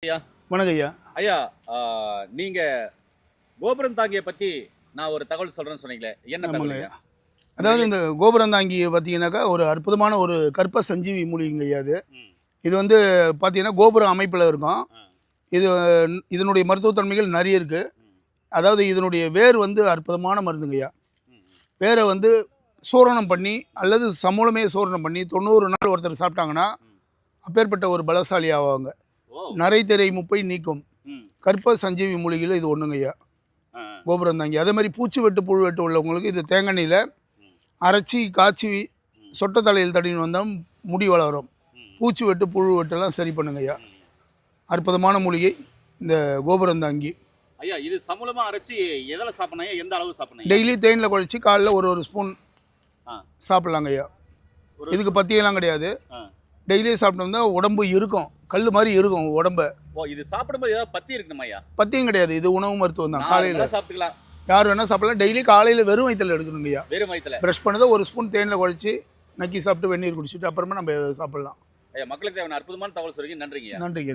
ஐயா வணக்கம் ஐயா. ஐயா நீங்க கோபுரம் தாங்கிய பத்தி நான் ஒரு தகவல் சொல்றேன்னு சொன்னீங்களே, என்ன ஆமாங்க தகவல் ஐயா. ஐயா? அதாவது இந்த கோபுரந்தாங்கி பார்த்தீங்கன்னாக்கா ஒரு அற்புதமான ஒரு கற்ப சஞ்சீவி மூலிகைங்க ஐயா அது. ம், இது வந்து பார்த்தீங்கன்னா கோபுர அமைப்பில் இருக்கும். ஆ, இது இதனுடைய மருத்துவத்தன்மைகள் நிறைய இருக்குது. ம், அதாவது இதனுடைய வேர் வந்து அற்புதமான மருந்துங்க ஐயா. ம், வேரை வந்து சூரணம் பண்ணி அல்லது சமூலமே சூரணம் பண்ணி 90 நாள் ஒருத்தர் சாப்பிட்டாங்கன்னா ம். அப்பேற்பட்ட ஒரு பலசாலி ஆவாங்க. ஓ, நரைதிரை முப்பை நீக்கும் ம், கற்ப சஞ்சீவி மூலிகையில் இது ஒன்றுங்க ஐயா ஆ, கோபுரந்தாங்கி. அதே மாதிரி பூச்சி வெட்டு புழு வெட்டு உள்ளவங்களுக்கு இது தேங்காய்ல ம், அரைச்சி காய்ச்சி சொட்ட தலையில் தடின்னு வந்தால் முடி வளரும். ம், பூச்சி வெட்டு புழு வெட்டெல்லாம் சரி பண்ணுங்க ஐயா. ம். அற்புதமான மூலிகை இந்த கோபுரந்தாங்கி. ஐயா இது சமூலமா அரைச்சி எதில் சாப்பிடணும், எந்த அளவு சாப்பிடணும்? டெய்லி தேனில் குழச்சி காலைல ஒரு ஸ்பூன் ஆ, சாப்பிட்லாங்க ஐயா. இதுக்கு பத்தியெல்லாம் கிடையாது. ஆ. டெய்லியும் சாப்பிட்டோம்னா உடம்பு இருக்கும், கல் மாதிரி இருக்கும் உடம்ப. ஓ, இது சாப்பிடும்போது ஏதாவது பத்தி இருக்கணுமா ஐயா? பத்தியம் கிடையாது, இது உணவு மருத்துவம் தான். காலையில் நார்மலா சாப்பிட்டுக்கலாம், யார் வேணால் சாப்பிடலாம். டெய்லி காலையில் வெறும் வயிற்றில் எடுக்கணுங்க ஐயா. வெறும் வயித்துல. ப்ரஷ் பண்ணதை ஒரு ஸ்பூன் தேனில் குழச்சி நக்கி சாப்பிட்டு வெந்நீர் குடிச்சிட்டு அப்புறமா நம்ம சாப்பிட்லாம். ஐயா மக்களுக்கு தேவையான அற்புதமான தகவல் சொல்றீங்க, நன்றிங்க ஐயா. நன்றிங்க.